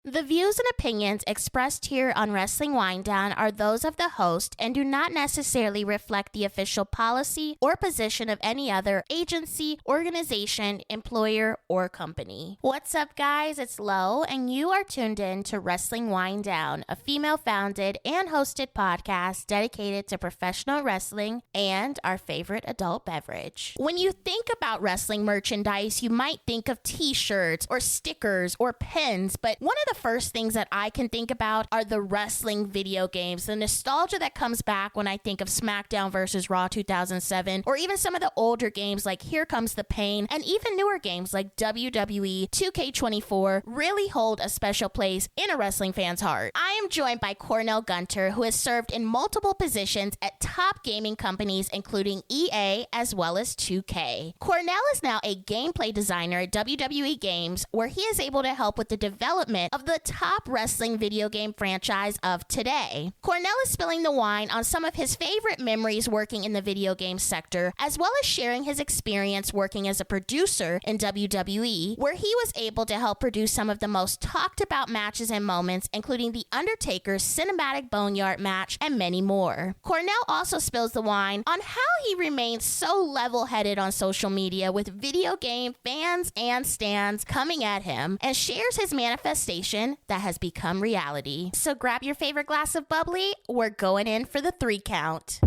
The views and opinions expressed here on Wrestling Winedown are those of the host and do not necessarily reflect the official policy or position of any other agency, organization, employer, or company. What's up, guys? It's Lo, and you are tuned in to Wrestling Winedown, a female-founded and hosted podcast dedicated to professional wrestling and our favorite adult beverage. When you think about wrestling merchandise, you might think of t-shirts or stickers or pens, but one of the first things that I can think about are the wrestling video games. The nostalgia that comes back when I think of SmackDown versus Raw 2007, or even some of the older games like Here Comes the Pain, and even newer games like WWE 2K24 really hold a special place in a wrestling fan's heart. I am joined by Cornell Gunter, who has served in multiple positions at top gaming companies including EA as well as 2K. Cornell is now a gameplay designer at WWE Games, where he is able to help with the development of the top wrestling video game franchise of today. Cornell is spilling the wine on some of his favorite memories working in the video game sector, as well as sharing his experience working as a producer in WWE, where he was able to help produce some of the most talked about matches and moments, including The Undertaker's cinematic Boneyard match and many more. Cornell also spills the wine on how he remains so level-headed on social media with video game fans and stans coming at him, and shares his manifestation that has become reality. So grab your favorite glass of bubbly. We're going in for the 3 count.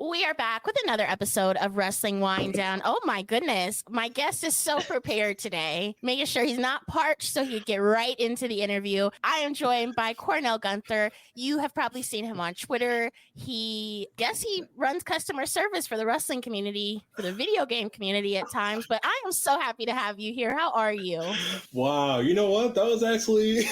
We are back with another episode of Wrestling Winedown. Oh my goodness. My guest is so prepared today, making sure he's not parched so he can get right into the interview. I am joined by Cornell Gunter. You have probably seen him on Twitter. He runs customer service for the wrestling community, for the video game community at times, but I am so happy to have you here. How are you? Wow. You know what? That was actually...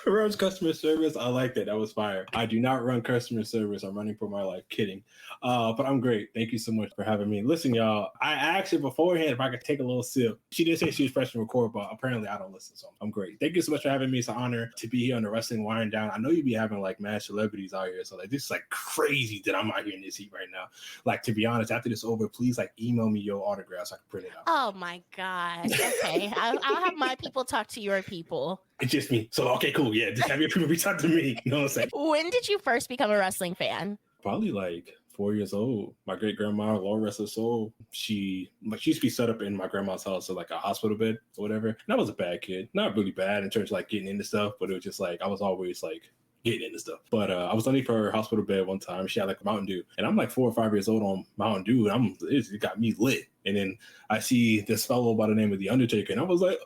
runs customer service. I like that. That was fire. I do not run customer service. I'm running for my life. Kidding. But I'm great. Thank you so much for having me. Listen, y'all, I asked her beforehand if I could take a little sip. She did say she was pressing record, but apparently I don't listen, so I'm great. Thank you so much for having me. It's an honor to be here on the Wrestling Winedown. I know you be having like mad celebrities out here, so like this is like crazy that I'm out here in this heat right now. Like, to be honest, after this over, please like email me your autograph so I can print it out. Oh my gosh. Okay. I'll have my people talk to your people. It's just me. So, okay, cool. Yeah, just have your people reach out to me. You know what I'm saying? When did you first become a wrestling fan? Probably like 4 years old. My great grandma, Lord rest her soul, she used to be set up in my grandma's house, so like a hospital bed or whatever. And I was a bad kid. Not really bad in terms of like getting into stuff, but it was just like I was always like getting into stuff. But I was underneath her hospital bed one time. She had like a Mountain Dew. And I'm like 4 or 5 years old on Mountain Dew. And it got me lit. And then I see this fellow by the name of The Undertaker. And I was like,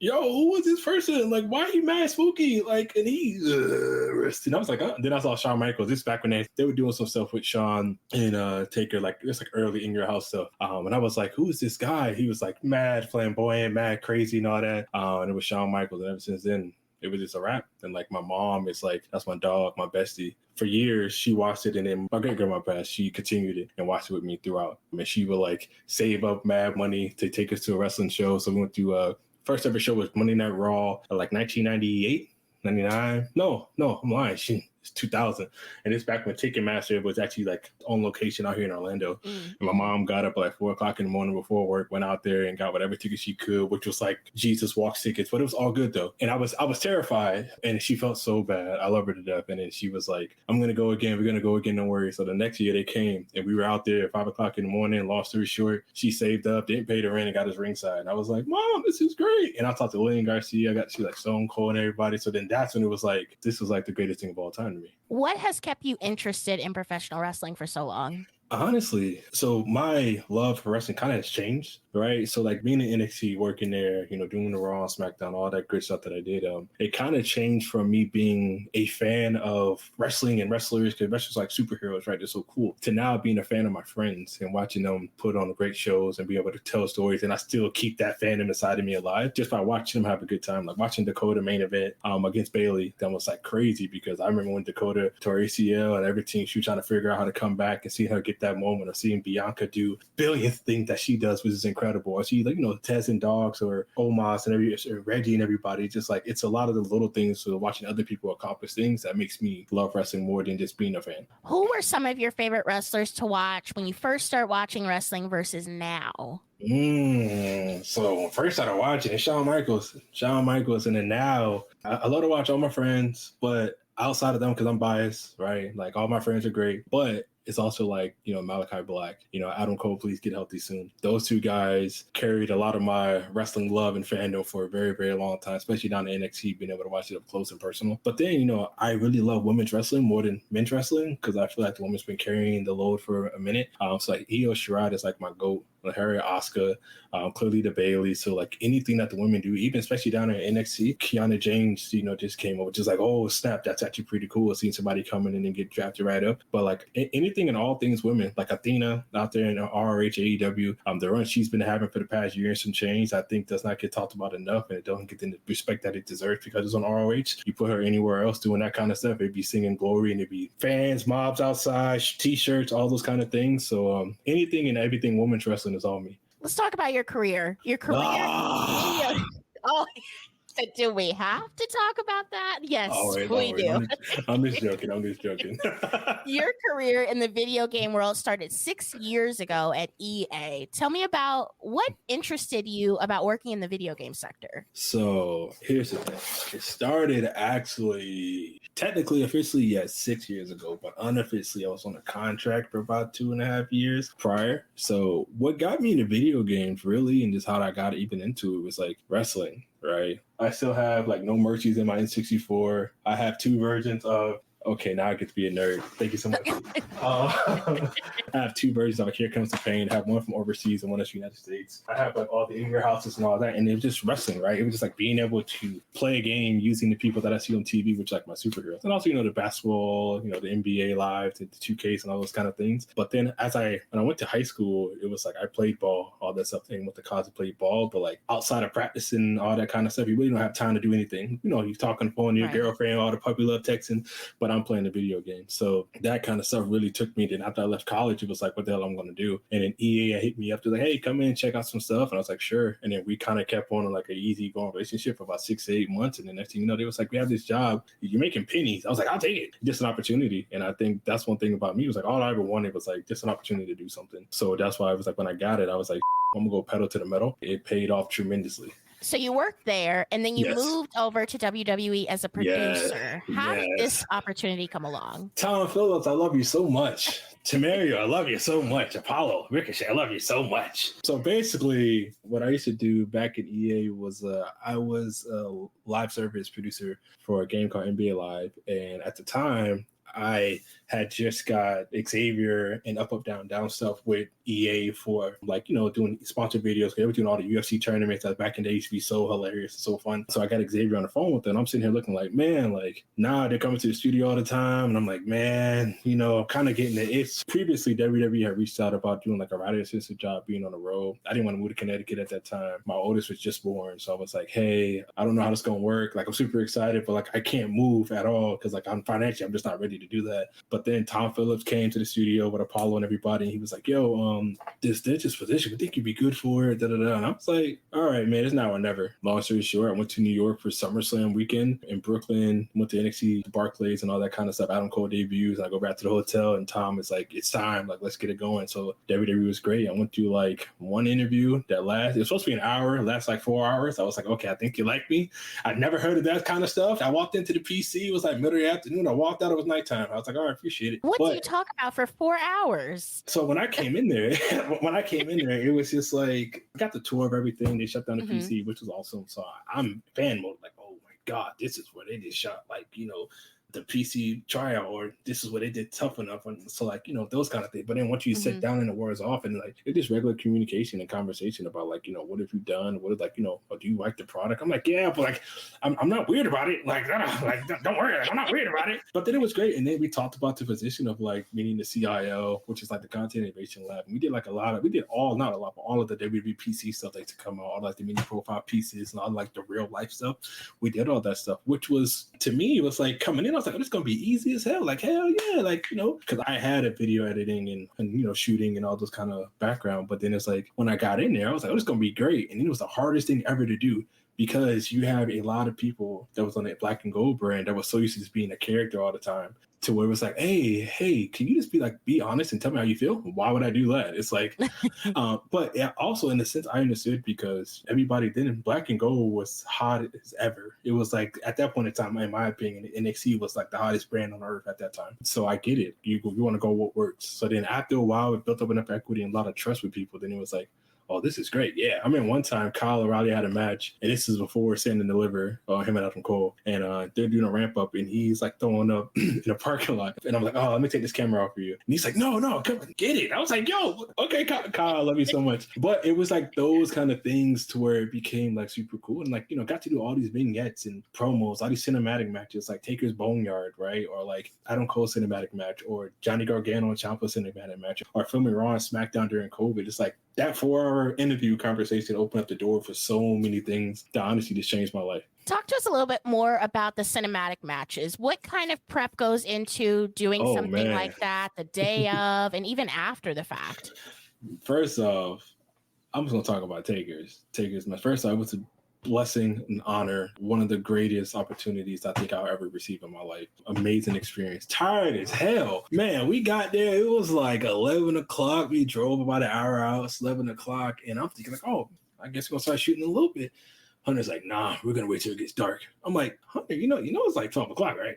yo, who was this person? Like, why he mad spooky? Like, and he, and I was like, Then I saw Shawn Michaels. This back when they were doing some stuff with Shawn and Taker, like it's like early In Your House stuff. And I was like, who is this guy? He was like mad flamboyant, mad crazy, and all that. And it was Shawn Michaels. And ever since then, it was just a wrap. And like my mom is like, that's my dog, my bestie. For years, she watched it, and then my great grandma passed. She continued it and watched it with me throughout. I mean, she would like save up mad money to take us to a wrestling show. So we went to first ever show was Monday Night Raw, like 1998, 99. No, I'm lying. It's 2000. And it's back when Ticketmaster was actually like on location out here in Orlando. And my mom got up at like 4 o'clock in the morning before work, went out there and got whatever tickets she could, which was like Jesus Walks tickets, but it was all good though. And I was terrified, and she felt so bad. I love her to death. And then she was like, I'm going to go again. We're going to go again. Don't worry. So the next year they came, and we were out there at 5 o'clock in the morning. Long story short, she saved up, didn't pay the rent, and got us ringside. And I was like, Mom, this is great. And I talked to Lillian Garcia. She like Stone Cold and everybody. So then that's when it was like, this was like the greatest thing of all time to me. What has kept you interested in professional wrestling for so long? Honestly, so my love for wrestling kind of has changed, right? So like being in NXT, working there, you know, doing the Raw, SmackDown, all that great stuff that I did, it kind of changed from me being a fan of wrestling and wrestlers, because wrestlers like superheroes, right? They're so cool, to now being a fan of my friends and watching them put on great shows and be able to tell stories. And I still keep that fandom inside of me alive just by watching them have a good time. Like watching Dakota main event against Bayley, that was like crazy, because I remember when Dakota tore ACL and everything, she was trying to figure out how to come back, and see her get that moment of seeing Bianca do billionth thing that she does, which is incredible. Or she, like, Tez and Dogs or Omos and Reggie and everybody. Just like, it's a lot of the little things. So watching other people accomplish things that makes me love wrestling more than just being a fan. Who were some of your favorite wrestlers to watch when you first start watching wrestling versus now? So when first started watching it, Shawn Michaels, and then now I love to watch all my friends, but outside of them, because I'm biased, right? Like, all my friends are great, but it's also like, Malachi Black, Adam Cole, please get healthy soon. Those two guys carried a lot of my wrestling love and fandom for a very, very long time, especially down in NXT, being able to watch it up close and personal. But then, I really love women's wrestling more than men's wrestling, because I feel like the women's been carrying the load for a minute. So like Io Shirai is like my GOAT. Harry, Asuka, clearly the Bailey. So like anything that the women do, even especially down in NXT, Kiana James, just came over, just like, oh snap, that's actually pretty cool seeing somebody coming in and get drafted right up. But like anything and all things women, like Athena out there in ROH, AEW, the run she's been having for the past year and some change, I think does not get talked about enough, and it doesn't get the respect that it deserves because it's on ROH. You put her anywhere else doing that kind of stuff, it'd be singing glory, and it'd be fans, mobs outside, t-shirts, all those kind of things. So anything and everything women's wrestling is on me. Let's talk about your career. Oh, do we have to talk about that? Yes, we do. I'm just joking. Your career in the video game world started 6 years ago at EA. Tell me about what interested you about working in the video game sector. So here's the thing. It started actually, technically, officially, 6 years ago, but unofficially, I was on a contract for about 2.5 years prior. So what got me into video games, really, and just how I got even into it, was like wrestling. Right. I still have like no merchies in my N64. I have 2 versions of. Okay, now I get to be a nerd. Thank you so much. I have 2 versions of Here Comes the Pain. I have one from overseas and one from the United States. I have like all the in-your houses and all that. And it was just wrestling, right? It was just like being able to play a game using the people that I see on TV, which are like my superheroes. And also, the basketball, the NBA Live, the 2Ks and all those kind of things. But then when I went to high school, it was like I played ball, all that stuff, and with the cause of played ball. But like outside of practicing, all that kind of stuff, you really don't have time to do anything. You talk on the phone to your girlfriend, all the puppy love texting, but I'm playing the video game. So that kind of stuff really took me. Then after I left college, it was like, what the hell I'm going to do? And then EA hit me up to like, hey, come in and check out some stuff. And I was like, sure. And then we kind of kept on like an easy going relationship for about 6 to 8 months. And the next thing you know, they was like, we have this job. You're making pennies. I was like, I'll take it. Just an opportunity. And I think that's one thing about me. It was like, all I ever wanted was like just an opportunity to do something. So that's why I was like, when I got it, I was like, I'm going to go pedal to the metal. It paid off tremendously. So you worked there, and then you moved over to WWE as a producer. How did this opportunity come along? Tom Phillips, I love you so much. Tamario, I love you so much. Apollo, Ricochet, I love you so much. So basically, what I used to do back at EA was I was a live service producer for a game called NBA Live. And at the time, I had just got Xavier and Up, Down, Down stuff with EA for like, doing sponsored videos. They were doing all the UFC tournaments that back in the day used to be so hilarious and so fun. So I got Xavier on the phone with them. I'm sitting here looking like, man, like, they're coming to the studio all the time. And I'm like, man, I'm kind of getting it. It's previously WWE had reached out about doing like a writer assistant job being on the road. I didn't want to move to Connecticut at that time. My oldest was just born. So I was like, hey, I don't know how this is going to work. Like, I'm super excited, but like, I can't move at all because like I'm just not ready to do that. But then Tom Phillips came to the studio with Apollo and everybody, and he was like, yo, this dentist position, I think you'd be good for it, And I was like, all right, man, it's now or never. Long story short, I went to New York for SummerSlam weekend in Brooklyn, went to NXT, Barclays, and all that kind of stuff. Adam Cole debuts, and I go back to the hotel, and Tom is like, it's time, like, let's get it going. So WWE was great. I went to like one interview it was supposed to be an hour, last like 4 hours. I was like, okay, I think you like me. I'd never heard of that kind of stuff. I walked into the PC, it was like middle of the afternoon. I walked out, it was nighttime. I was like, all right, appreciate it. What do you talk about for 4 hours? So when I came in there, it was just like, I got the tour of everything. They shut down the PC, which was awesome. So I'm fan mode, like, oh my God, this is where they just shot, like, the PC trial, or this is what they did tough enough. And so like, those kind of things. But then once you sit down and the words off, and like, it's just regular communication and conversation about like, what have you done? What is like, do you like the product? I'm like, yeah, but like, I'm not weird about it. Like, don't worry, I'm not weird about it. But then it was great. And then we talked about the position of like meeting the CIO, which is like the Content Innovation Lab. And we did like not a lot, but all of the WWE PC stuff that used to come out, all like the mini profile pieces and all like the real life stuff. We did all that stuff, which was, to me, it was like coming in, I was was like, oh, it's gonna be easy as hell. Like, hell yeah, like, you know, because I had a video editing and you know, shooting and all those kind of background. But then it's like when I got in there, I was like, oh, it's gonna be great. And it was the hardest thing ever to do, because you have a lot of people that was on that Black and Gold brand that was so used to just being a character all the time, to where it was like, hey, can you just be honest and tell me how you feel? Why would I do that? It's like, but yeah, also in a sense, I understood, because everybody then in Black and Gold was hot as ever. It was like, at that point in time, in my opinion, NXT was like the hottest brand on earth at that time. So I get it. You want to go what works. So then after a while, it built up enough equity and a lot of trust with people. Then it was like, oh, this is great. Yeah. I mean, one time Kyle O'Reilly had a match, and this is before Stand and Deliver, him and Adam Cole, and they're doing a ramp up, and he's like throwing up in a parking lot. And I'm like, oh, let me take this camera off for you. And he's like, no, come on, get it. I was like, yo, okay, Kyle, I love you so much. But it was like those kind of things to where it became like super cool. And like, you know, got to do all these vignettes and promos, all these cinematic matches, like Taker's Boneyard, right? Or like Adam Cole cinematic match, or Johnny Gargano and Ciampa cinematic match, or filming Raw and SmackDown during COVID. It's like that 4-hour interview conversation opened up the door for so many things that honestly just changed my life. Talk to us a little bit more about the cinematic matches. What kind of prep goes into doing something like that the day of and even after the fact? First off, I'm just going to talk about Taker's match. First off, it was a blessing and honor. One of the greatest opportunities I think I'll ever receive in my life. Amazing experience. Tired as hell. Man, we got there. It was like 11 o'clock. We drove about an hour out. It's 11 o'clock. And I'm thinking like, oh, I guess we're going to start shooting a little bit. Hunter's like, nah, we're going to wait till it gets dark. I'm like, Hunter, you know it's like 12 o'clock, right?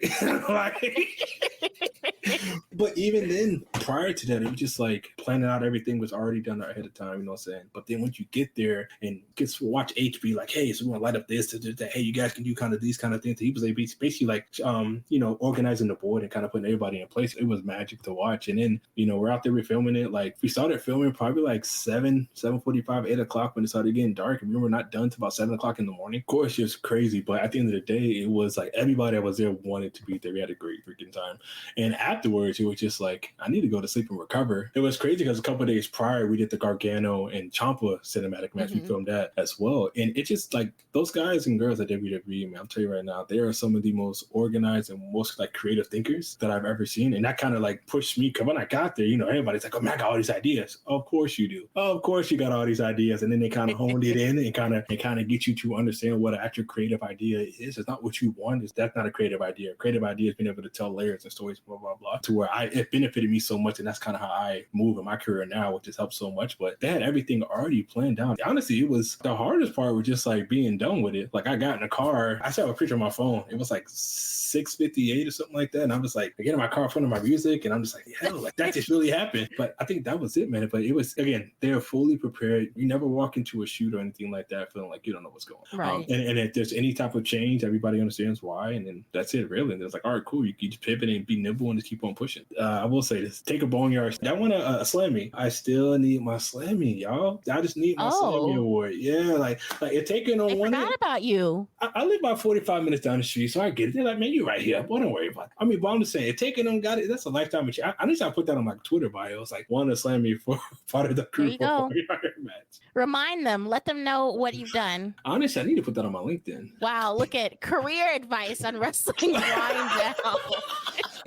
But even then, prior to that, it was just like planning out everything was already done ahead of time, you know what I'm saying? But then once you get there and get to watch H be like, hey, so we're going to light up this, that, hey, you guys can do kind of these kind of things. He was basically like, you know, organizing the board and kind of putting everybody in place. It was magic to watch. And then, you know, we're out there, we're filming it. Like we started filming probably like 7:45, 8 o'clock when it started getting dark. And we were not done till about 7 o'clock in the morning. Of course, just crazy. But at the end of the day, it was like everybody that was there wanted to be there. We had a great freaking time. And afterwards, it was just like, I need to go to sleep and recover. It was crazy because a couple of days prior, we did the Gargano and Ciampa cinematic match. We filmed that as well. And it's just like those guys and girls at WWE, man, I'll tell you right now, they are some of the most organized and most like creative thinkers that I've ever sseen. And that kind of like pushed me, because when I got there, you know, everybody's like, oh man, I got all these ideas. Of course you do. Of course you got all these ideas. And then they kind of honed it in and kind of get you to understand what an actual creative idea is. It's not what you want. That's not a creative idea. Creative idea is being able to tell layers and stories, blah, blah, blah, to where it benefited me so much. And that's kind of how I move in my career now, which has helped so much. But they had everything already planned out. Honestly, it was the hardest part was just like being done with it. Like I got in the car, I saw a picture on my phone. It was like 6:58 or something like that. And I was like, I get in my car in front of my music and I'm just like, hell, like that just really happened. But I think that was it, man. But it was, again, they're fully prepared. You never walk into a shoot or anything like that feeling like you don't know what's going on. Right. And if there's any type of change, everybody understands why. And then that's it, really. And it's like, all right, cool. You can just pivot and be nimble and just keep on pushing. I will say this. Take a boneyard. I want a Slammy. I still need my Slammy, y'all. I just need my Slammy award. Yeah, like it's taking on one. I forgot about you. I live about 45 minutes down the street, so I get it. They're like, man, you right here. Boy, don't worry about it. I mean, but I'm just saying, if taking on got it, that's a lifetime achievement. I need to put that on my Twitter bio. It's like, want to Slammy for part of the crew for boneyard match. Remind them. Let them know what you've done. Honestly, I need to put that on my LinkedIn. Wow, look at career advice on Wrestling Winedown.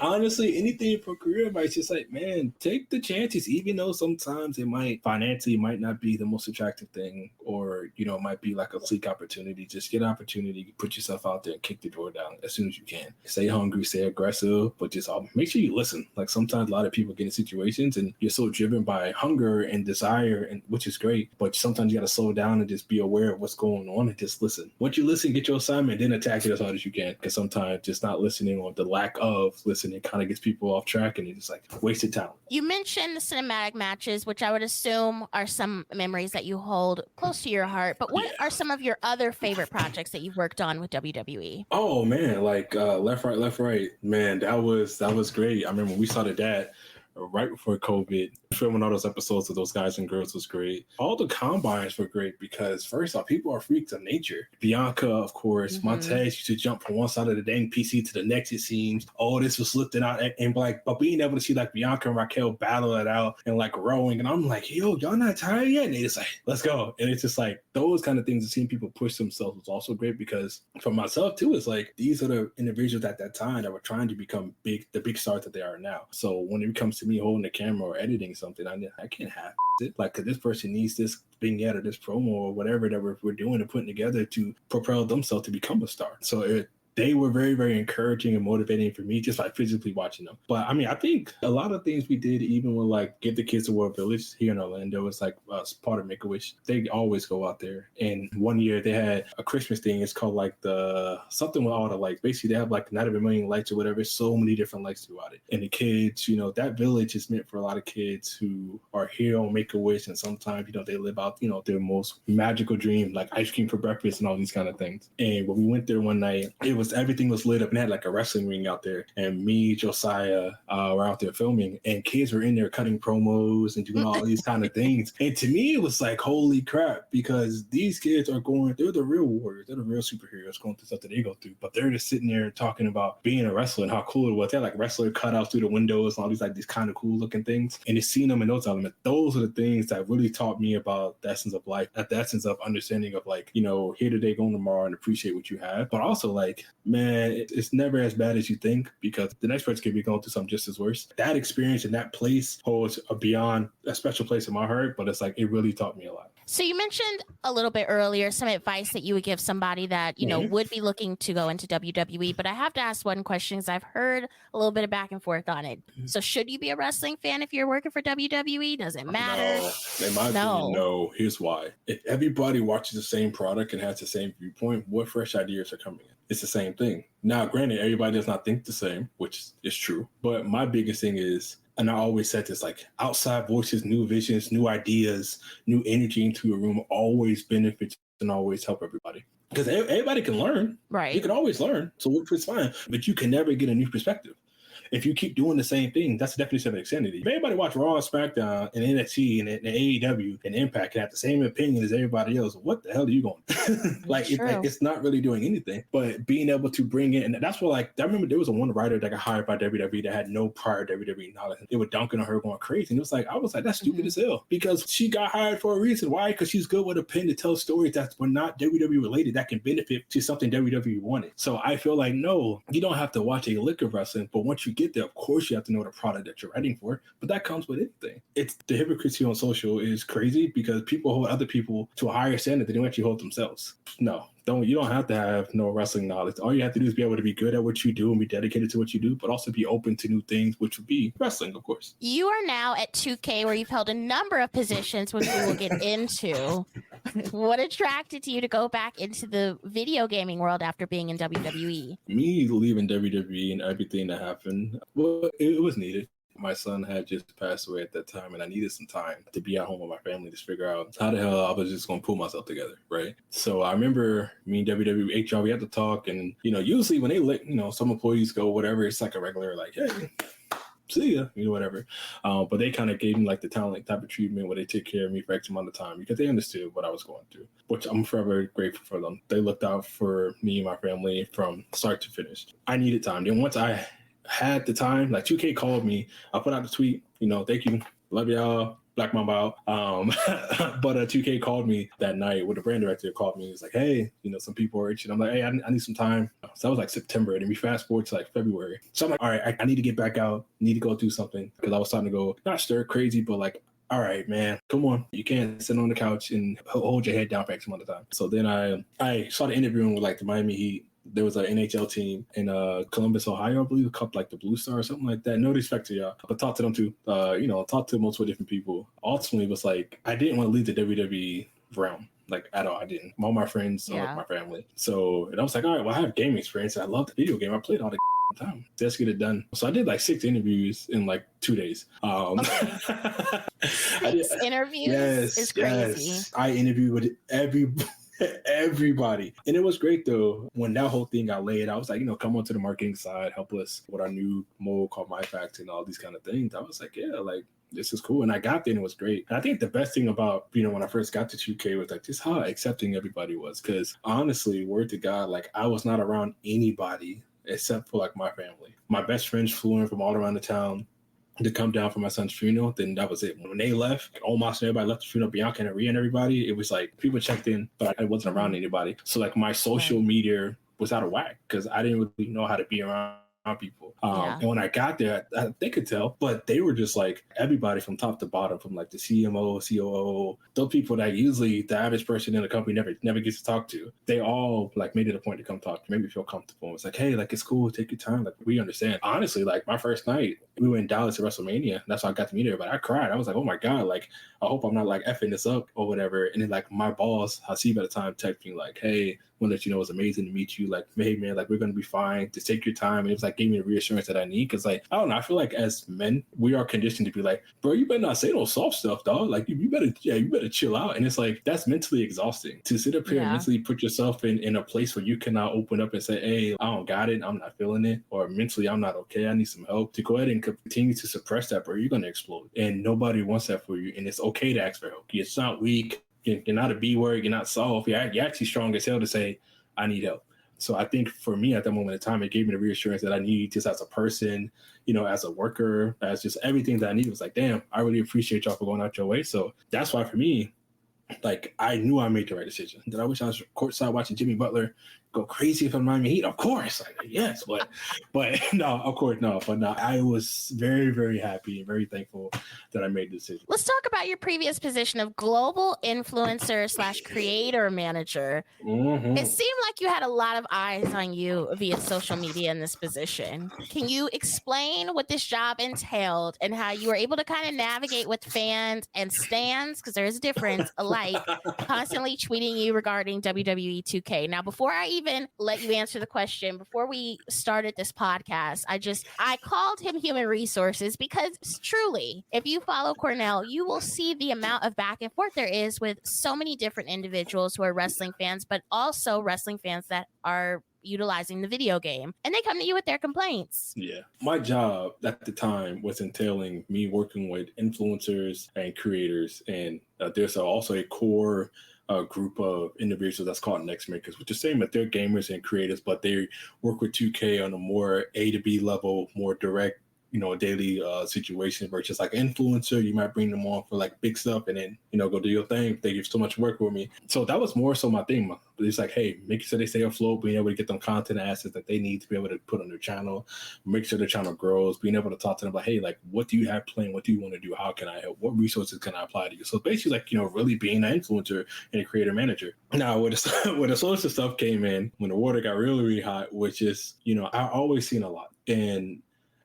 Honestly, anything for career advice, just like, man, take the chances, even though sometimes it might financially might not be the most attractive thing, or, you know, it might be like a sleek opportunity. Just get an opportunity, put yourself out there and kick the door down as soon as you can. Stay hungry, stay aggressive, but just make sure you listen. Like sometimes a lot of people get in situations and you're so driven by hunger and desire, and which is great, but sometimes you got to slow down and just be aware of what's going on and just listen. Once you listen, get your assignment, then attack it as hard as you can. Because sometimes just not listening or the lack of listening kind of gets people off track and it's like wasted talent. You mentioned the cinematic matches, which I would assume are some memories that you hold close to your heart. But what are some of your other favorite projects that you've worked on with WWE? Oh man, like left, right. Man, that was great. I remember when we started that. right before COVID. Filming all those episodes of those guys and girls was great. All the combines were great because, first off, people are freaks of nature. Bianca, of course, Montez used to jump from one side of the dang PC to the next, it seems. Oh, this was lifted out. And like, but being able to see like Bianca and Raquel battle it out and like rowing, and I'm like, yo, y'all not tired yet? And they just like, let's go. And it's just like those kind of things, and seeing people push themselves was also great because for myself too, it's like these are the individuals at that time that were trying to become the big stars that they are now. So when it comes to me holding the camera or editing something, I can't have it. Like, cause this person needs this vignette or this promo or whatever that we're doing and putting together to propel themselves to become a star. So they were very, very encouraging and motivating for me, just like physically watching them. But I mean, I think a lot of things we did, even with like Give the Kids a World Village here in Orlando, it's like part of Make-A-Wish. They always go out there. And one year they had a Christmas thing. It's called like something with all the lights. Basically, they have like Night of a Million Lights or whatever. So many different lights throughout it. And the kids, that village is meant for a lot of kids who are here on Make-A-Wish. And sometimes, they live out, their most magical dream, like ice cream for breakfast and all these kind of things. And when we went there one night, everything was lit up and had like a wrestling ring out there, and me, Josiah, were out there filming, and kids were in there cutting promos and doing all these kind of things. And to me, it was like, holy crap, because these kids they're the real warriors, they're the real superheroes going through stuff that they go through, but they're just sitting there talking about being a wrestler and how cool it was. They had like wrestler cutouts through the windows and all these kind of cool looking things, and just seeing them in those elements, those are the things that really taught me about the essence of life, the essence of understanding of like, here today, going tomorrow, and appreciate what you have. But also like, man, it's never as bad as you think, because the next person could be going through something just as worse. That experience in that place holds beyond a special place in my heart, but it's like, it really taught me a lot. So you mentioned a little bit earlier some advice that you would give somebody that, would be looking to go into WWE, but I have to ask one question because I've heard a little bit of back and forth on it. So should you be a wrestling fan if you're working for WWE? Does it matter? No. In my opinion, no. Here's why. If everybody watches the same product and has the same viewpoint, what fresh ideas are coming in? It's the same thing. Now, granted, everybody does not think the same, which is true. But my biggest thing is, and I always said this, like outside voices, new visions, new ideas, new energy into a room always benefits and always help everybody. Because everybody can learn. Right. You can always learn. So it's fine. But you can never get a new perspective. If you keep doing the same thing, that's the definition of insanity. If everybody watch Raw, SmackDown, and NXT, and AEW, and Impact, and have the same opinion as everybody else, what the hell are you going to do? It's not really doing anything. But being able to bring in, and that's what, like, I remember there was one writer that got hired by WWE that had no prior WWE knowledge. They were dunking on her, going crazy. And it was like, I was like, that's stupid as hell. Because she got hired for a reason. Why? Because she's good with a pen to tell stories that were not WWE related, that can benefit to something WWE wanted. So I feel like, no, you don't have to watch a lick of wrestling, but once you get there, of course you have to know the product that you're writing for, but that comes with anything. It's the hypocrisy on social is crazy because people hold other people to a higher standard than they actually hold themselves. No, you don't have to have no wrestling knowledge. All you have to do is be able to be good at what you do and be dedicated to what you do, but also be open to new things, which would be wrestling, of course. You are now at 2K, where you've held a number of positions, which we will get into. What attracted you to go back into the video gaming world after being in WWE? Me leaving WWE and everything that happened, well, it was needed. My son had just passed away at that time, and I needed some time to be at home with my family to figure out how the hell I was just going to pull myself together, right? So I remember me and WWE HR, we had to talk, and, usually when they let, some employees go, whatever, it's like a regular, like, hey, see ya, whatever. But they kind of gave me like the talent type of treatment where they take care of me for X amount of time because they understood what I was going through, which I'm forever grateful for them. They looked out for me and my family from start to finish. I needed time. Then once I had the time, like 2K called me, I put out the tweet, thank you, love y'all, Black Mamba out. But 2K called me that night, with the brand director called me. He's like, hey, some people are itching. I'm like, hey, I need some time. So that was like September, and we fast forward to like February. So I'm like, all right, I need to get back out, need to go do something, because I was starting to go, not stir crazy, but like, all right, man, come on. You can't sit on the couch and hold your head down for X amount of time. So then I started interviewing with like the Miami Heat. There was an NHL team in Columbus, Ohio, I believe, called like the Blue Star or something like that. No respect to y'all, but talked to them too. Talked to multiple different people. Ultimately, it was like, I didn't want to leave the WWE realm, like at all. I didn't. All my friends, all my family. So, and I was like, all right, well, I have game experience. I love the video game. I played all the time. Let's get it done. So I did like 6 interviews in like 2 days. Six interviews is crazy. Yes. I interviewed with Everybody. And it was great though. When that whole thing got laid, I was like, come on to the marketing side, help us with our new mode called MyFact and all these kind of things. I was like, yeah, like this is cool. And I got there and it was great. And I think the best thing about, when I first got to 2K was like just how accepting everybody was. Because honestly, word to God, like I was not around anybody except for like my family. My best friends flew in from all around the town to come down for my son's funeral. Then that was it. When they left, almost everybody left the funeral, Bianca and Rhea and everybody, it was like people checked in, but I wasn't around anybody. So like my social media was out of whack because I didn't really know how to be around people. And when I got there, they could tell, but they were just like everybody from top to bottom, from like the CMO, COO, those people that usually the average person in the company never gets to talk to. They all like made it a point to come talk to me, maybe feel comfortable. It's like, hey, like it's cool, take your time, like we understand. Honestly, like my first night, we were in Dallas at WrestleMania. That's how I got to meet everybody. I cried. I was like, oh my God, like I hope I'm not like effing this up or whatever. And then like my boss, Hasib at the time, texted me like, hey, want to let you know it was amazing to meet you. Like, hey man, like we're gonna be fine. Just take your time. And it was like gave me the reassurance that I need. Cause like, I don't know, I feel like as men, we are conditioned to be like, bro, you better not say no soft stuff, dog. Like you better chill out. And it's like that's mentally exhausting to sit up here and mentally put yourself in a place where you cannot open up and say, hey, I don't got it, I'm not feeling it, or mentally I'm not okay, I need some help. To go ahead and continue to suppress that, bro, you're gonna explode. And nobody wants that for you. And it's okay to ask for help. It's not weak. You're not a B word. You're not soft. You're actually strong as hell to say, I need help. So I think for me at that moment in time, it gave me the reassurance that I need just as a person, as a worker, as just everything that I needed. Was like, damn, I really appreciate y'all for going out your way. So that's why for me, like I knew I made the right decision. Did I wish I was courtside watching Jimmy Butler go crazy from Miami Heat? Of course, yes, but no, of course no. But no, I was very, very happy and very thankful that I made the decision. Let's talk about your previous position of global influencer / creator manager. Mm-hmm. It seemed like you had a lot of eyes on you via social media in this position. Can you explain what this job entailed and how you were able to kind of navigate with fans and stans, because there is a difference, alike, constantly tweeting you regarding WWE 2K? Now, before I even let you answer the question, before we started this podcast, I called him human resources because truly, if you follow Cornell, you will see the amount of back and forth there is with so many different individuals who are wrestling fans, but also wrestling fans that are utilizing the video game, and they come to you with their complaints. Yeah. My job at the time was entailing me working with influencers and creators, and there's also a core group of individuals that's called Next Makers, which is saying that they're gamers and creators, but they work with 2K on a more A to B level, more direct, daily situation versus like influencer. You might bring them on for like big stuff and then, go do your thing. They give so much work with me. So that was more so my thing. But it's like, hey, make sure they stay afloat, being able to get them content assets that they need to be able to put on their channel, make sure their channel grows, being able to talk to them like, hey, like, what do you have planned? What do you want to do? How can I help? What resources can I apply to you? So basically like, really being an influencer and a creator manager. Now, where the social stuff came in, when the water got really, really hot, which is, I always seen a lot. And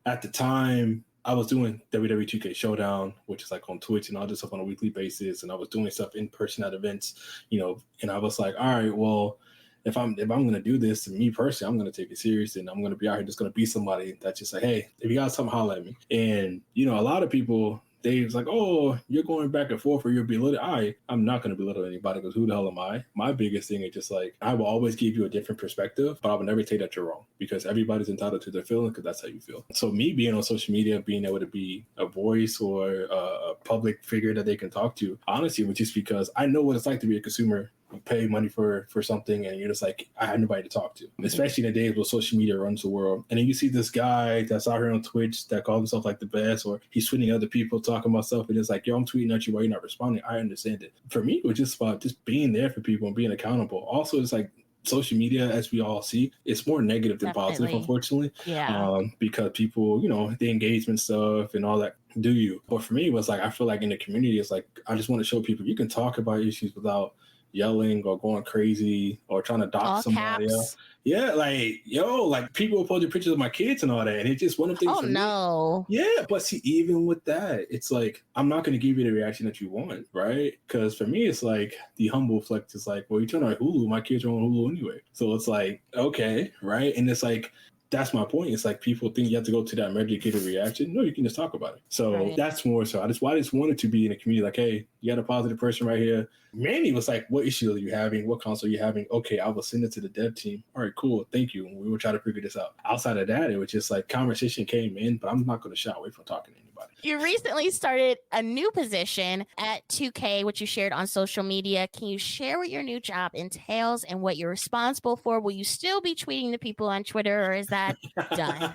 at the time, I was doing WWE 2K Showdown, which is like on Twitch and all this stuff on a weekly basis. And I was doing stuff in person at events, and I was like, all right, well, if I'm going to do this, me personally, I'm going to take it serious, and I'm going to be out here just going to be somebody that's just like, hey, if you got something, holler at me. And, a lot of people, they was like, oh, you're going back and forth or you're belittling. I'm not going to belittle anybody because who the hell am I? My biggest thing is just like, I will always give you a different perspective, but I will never say that you're wrong because everybody's entitled to their feeling because that's how you feel. So me being on social media, being able to be a voice or a public figure that they can talk to, honestly, was just because I know what it's like to be a consumer. You pay money for something and you're just like, I have nobody to talk to, especially in the days where social media runs the world. And then you see this guy that's out here on Twitch that calls himself like the best, or he's tweeting other people talking about stuff, and it's like, yo, I'm tweeting at you while you're not responding. I understand it. For me, it was just about just being there for people and being accountable. Also, it's like social media, as we all see, it's more negative than positive, unfortunately. Yeah. Because people, the engagement stuff and all that do you. But for me, it was like, I feel like in the community, it's like, I just want to show people you can talk about issues without yelling or going crazy or trying to dox somebody else. Yeah, like, like people will post your pictures of my kids and all that. And it's just one of the things. Oh, no. Me. Yeah, but see, even with that, it's like, I'm not going to give you the reaction that you want, right? Because for me, it's like the humble flex is like, well, you turn on Hulu, my kids are on Hulu anyway. So it's like, okay, right? And it's like, that's my point. It's like people think you have to go to that medicated reaction. No, you can just talk about it. So that's more so. I just wanted to be in a community like, hey, you got a positive person right here. Manny was like, what issue are you having? What console are you having? Okay, I will send it to the dev team. All right, cool. Thank you. We will try to figure this out. Outside of that, it was just like conversation came in, but I'm not going to shy away from talking to anybody. You recently started a new position at 2K, which you shared on social media. Can you share what your new job entails and what you're responsible for? Will you still be tweeting to people on Twitter, or is that done?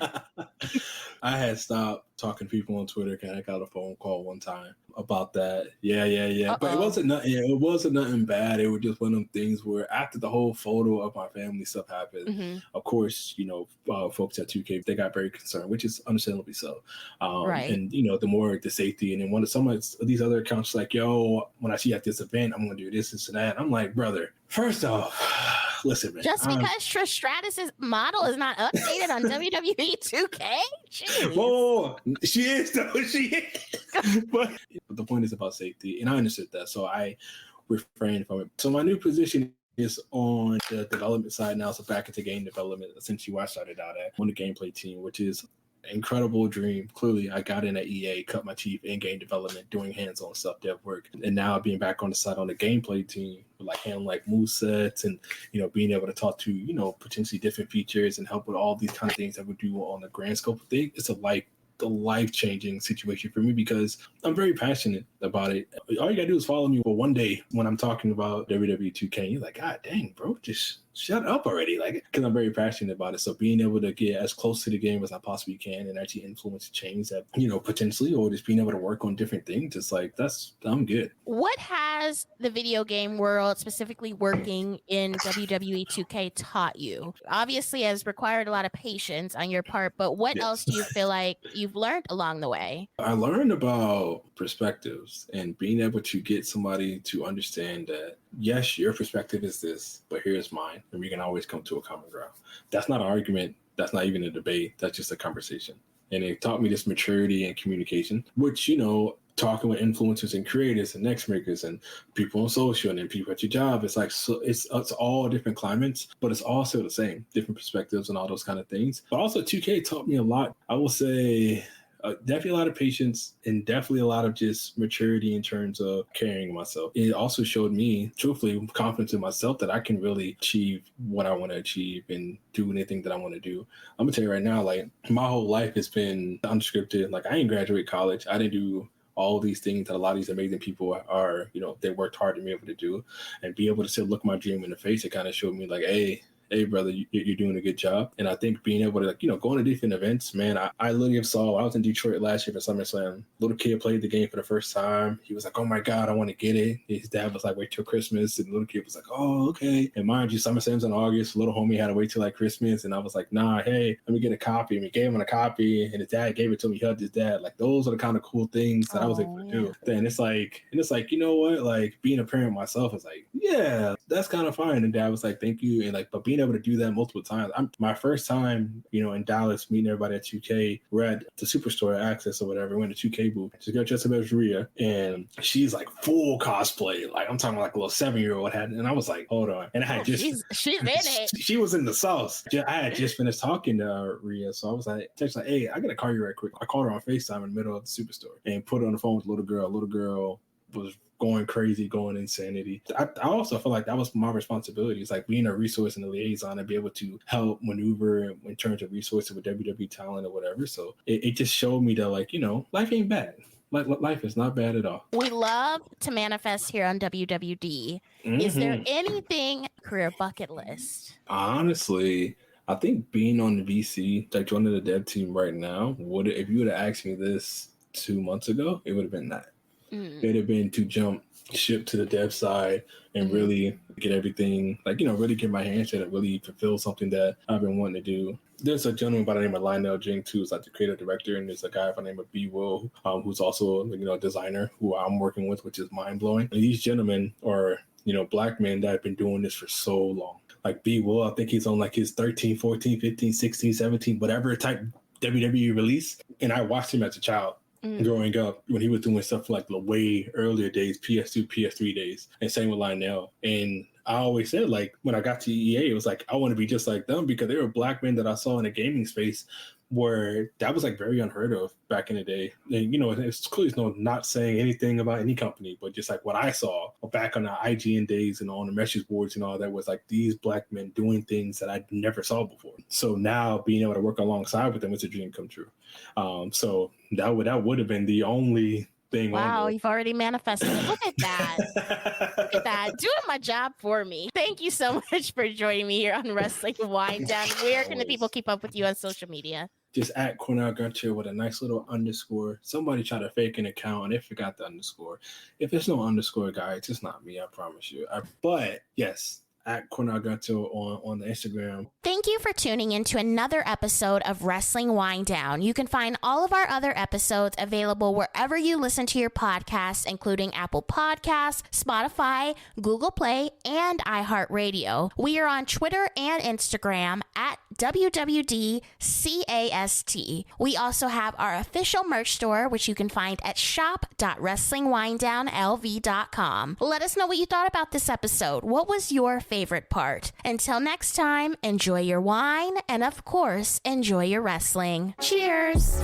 I had stopped talking to people on Twitter because I got a phone call one time about that. Yeah. Uh-oh. But it wasn't nothing. Yeah, it wasn't nothing bad. It was just one of them things where after the whole photo of my family stuff happened, of course, folks at 2K, they got very concerned, which is understandably so. And the more the safety, and then some of these other accounts like, yo, when I see you at this event, I'm gonna do this and that. I'm like, brother, first off, listen, man. Just because Trish Stratus's model is not updated on WWE 2K? Jeez. Whoa, she is though. She is. But the point is about safety, and I understood that, so I refrained from it. So my new position is on the development side now, so back into game development, essentially where I started out at, on the gameplay team, which is incredible dream. Clearly, I got in at EA, cut my teeth in game development, doing hands-on stuff, dev work, and now being back on the side on the gameplay team, like handling like movesets and being able to talk to potentially different features and help with all these kind of things that we do on the grand scope of things. It's a life-changing situation for me because I'm very passionate about it. All you gotta do is follow me for one day when I'm talking about WWE 2K. You're like, God dang, bro, just shut up already. Like, because I'm very passionate about it. So being able to get as close to the game as I possibly can and actually influence change that, potentially, or just being able to work on different things, it's like, I'm good. What has the video game world, specifically working in WWE 2K, taught you? Obviously, has required a lot of patience on your part, but what else do you feel like you've learned along the way? I learned about perspectives and being able to get somebody to understand that, yes, your perspective is this, but here's mine, and we can always come to a common ground. That's not an argument. That's not even a debate. That's just a conversation. And it taught me this maturity and communication, which, talking with influencers and creators and next makers and people on social and then people at your job, it's like, so it's all different climates, but it's also the same, different perspectives and all those kind of things. But also 2K taught me a lot. I will say definitely a lot of patience and definitely a lot of just maturity in terms of carrying myself. It also showed me, truthfully, confidence in myself that I can really achieve what I want to achieve and do anything that I want to do. I'm gonna tell you right now, like, my whole life has been unscripted. Like, I didn't graduate college. I didn't do all these things that a lot of these amazing people are, they worked hard to be able to do, and be able to still look my dream in the face. It kind of showed me like, hey, brother, you're doing a good job. And I think being able to, going to different events, man, I literally saw, I was in Detroit last year for SummerSlam. Little kid played the game for the first time. He was like, oh my God, I want to get it. His dad was like, wait till Christmas. And the little kid was like, oh, okay. And mind you, SummerSlam's in August. Little homie had to wait till like Christmas. And I was like, nah, hey, let me get a copy. And we gave him a copy, and his dad gave it to me. He hugged his dad. Like, those are the kind of cool things that I was able to do. Then it's like, you know what? Like, being a parent myself is like, yeah, that's kind of fine. And dad was like, thank you. And like, but being able to do that multiple times. My first time, in Dallas, meeting everybody at 2K, we're at the Superstore Access or whatever, we went to 2K booth. She got dressed up as Rhea, and she's like full cosplay. Like, I'm talking like a little 7-year-old had, and I was like, hold on. And I had she's in it. She was in the sauce. I had just finished talking to Rhea, so I was like, hey, I gotta call you right quick. I called her on FaceTime in the middle of the Superstore and put her on the phone with a little girl. Little girl was going crazy, going insanity. I also feel like that was my responsibility. It's like being a resource and a liaison and be able to help maneuver in terms of resources with WWE talent or whatever. So it just showed me that, like, life ain't bad. Like, life is not bad at all. We love to manifest here on WWD. Is there anything career bucket list? Honestly, I think being on the VC, like joining the dev team right now, if you would have asked me this 2 months ago, it would have been that. It'd have been to jump ship to the dev side and really get everything, like, really get my hands in and really fulfill something that I've been wanting to do. There's a gentleman by the name of Lionel Jinx, who's like the creative director, and there's a guy by the name of B. Will, who's also, a designer who I'm working with, which is mind blowing. And these gentlemen are, black men that have been doing this for so long. Like B. Will, I think he's on like his 13, 14, 15, 16, 17, whatever type WWE release. And I watched him as a child. growing up when he was doing stuff like the way earlier days, PS2, PS3 days, and same with Lionel. And I always said, like, when I got to EA, it was like, I want to be just like them, because they were black men that I saw in the gaming space where that was like very unheard of back in the day. And, you know, it's clearly not saying anything about any company, but just like what I saw back on the IGN days and on the message boards and all that was like these black men doing things that I never saw before. So now being able to work alongside with them is a dream come true. So that would have been the only thing. Wow, you've already manifested it. Look at that. Look at that. Doing my job for me. Thank you so much for joining me here on Wrestling Winedown. Where can the people keep up with you on social media? Just at Cornell Gunter with a nice little underscore. Somebody tried to fake an account and they forgot the underscore. If there's no underscore, guys, it's not me, I promise you. But yes, at Cornell Gunter on the Instagram. Thank you for tuning in to another episode of Wrestling Winedown. You can find all of our other episodes available wherever you listen to your podcasts, including Apple Podcasts, Spotify, Google Play, and iHeartRadio. We are on Twitter and Instagram at WWDCAST. We also have our official merch store, which you can find at shop.wrestlingwinedownlv.com. Let us know what you thought about this episode. What was your favorite part? Until next time, enjoy your wine and, of course, enjoy your wrestling. Cheers!